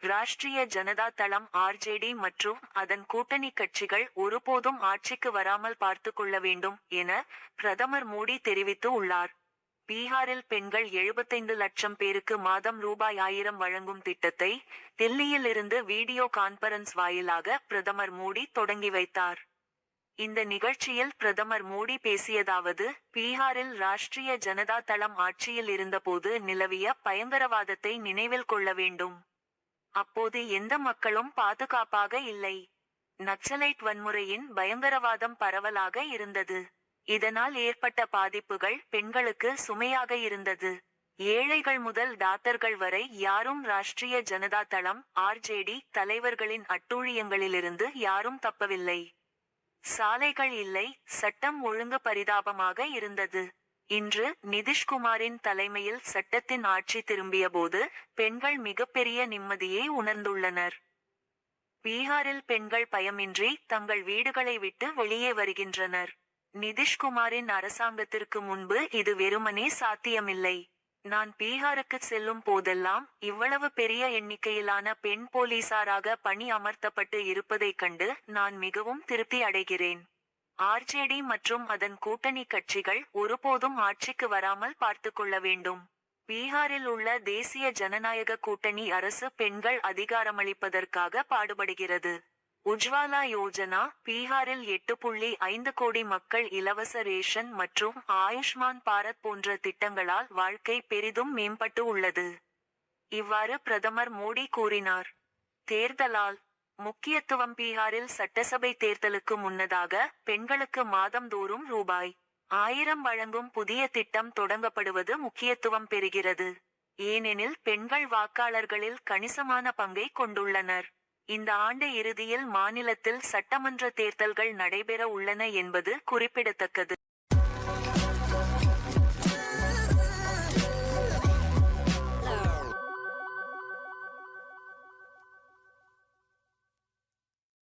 ராஷ்டிரிய ஜனதா தளம் ஆர்ஜேடி மற்றும் அதன் கூட்டணி கட்சிகள் ஒருபோதும் ஆட்சிக்கு வராமல் பார்த்து கொள்ள வேண்டும் என பிரதமர் மோடி தெரிவித்து உள்ளார். பீகாரில் பெண்கள் 75 லட்சம் பேருக்கு மாதம் ரூபாய் 1000 வழங்கும் திட்டத்தை டெல்லியில் இருந்து வீடியோ கான்பரன்ஸ் வாயிலாக பிரதமர் மோடி தொடங்கி வைத்தார். இந்த நிகழ்ச்சியில் பிரதமர் மோடி பேசியதாவது, பீகாரில் ராஷ்டிரிய ஜனதா தளம் ஆட்சியில் இருந்தபோது நிலவிய பயங்கரவாதத்தை நினைவில் கொள்ள வேண்டும். அப்போது எந்த மக்களும் பாதுகாப்பாக இல்லை. நக்சலைட் வன்முறையின் பயங்கரவாதம் பரவலாக இருந்தது. இதனால் ஏற்பட்ட பாதிப்புகள் பெண்களுக்கு சுமையாக இருந்தது. ஏழைகள் முதல் டாக்டர்கள் வரை யாரும் ராஷ்டிரிய ஜனதா தளம் ஆர்ஜேடி தலைவர்களின் அட்டூழியங்களிலிருந்து யாரும் தப்பவில்லை. சாலைகள் இல்லை, சட்டம் ஒழுங்கு பரிதாபமாக இருந்தது. இன்று நிதிஷ்குமாரின் தலைமையில் சட்டத்தின் ஆட்சி திரும்பியபோது பெண்கள் மிகப்பெரிய நிம்மதியை உணர்ந்துள்ளனர். பீகாரில் பெண்கள் பயமின்றி தங்கள் வீடுகளை விட்டு வெளியே வருகின்றனர். நிதிஷ்குமாரின் அரசாங்கத்திற்கு முன்பு இது வெறுமனே சாத்தியமில்லை. நான் பீகாருக்கு செல்லும் போதெல்லாம் இவ்வளவு பெரிய எண்ணிக்கையிலான பெண் போலீசாராக பணி அமர்த்தப்பட்டு இருப்பதைக் கண்டு நான் மிகவும் திருப்தி அடைகிறேன். ஆர்ஜேடி மற்றும் அதன் கூட்டணி கட்சிகள் ஒருபோதும் ஆட்சிக்கு வராமல் பார்த்து கொள்ள வேண்டும். பீகாரில் உள்ள தேசிய ஜனநாயக கூட்டணி அரசு பெண்கள் அதிகாரமளிப்பதற்காக பாடுபடுகிறது. உஜ்வாலா யோஜனா, பீகாரில் 8.5 கோடி மக்கள் இலவச ரேஷன் மற்றும் ஆயுஷ்மான் பாரத் போன்ற திட்டங்களால் வாழ்க்கை பெரிதும் மேம்பட்டு உள்ளது. இவ்வாறு பிரதமர் மோடி கூறினார். தேர்தலால் முக்கியத்துவம் பீகாரில் சட்டசபை தேர்தலுக்கு முன்னதாக பெண்களுக்கு மாதந்தோறும் ரூபாய் 1000 வழங்கும் புதிய திட்டம் தொடங்கப்படுவது முக்கியத்துவம் பெறுகிறது. ஏனெனில் பெண்கள் வாக்காளர்களில் கணிசமான பங்கை கொண்டுள்ளனர். இந்த ஆண்டு இறுதியில் மாநிலத்தில் சட்டமன்ற தேர்தல்கள் நடைபெற உள்ளன என்பது குறிப்பிடத்தக்கது.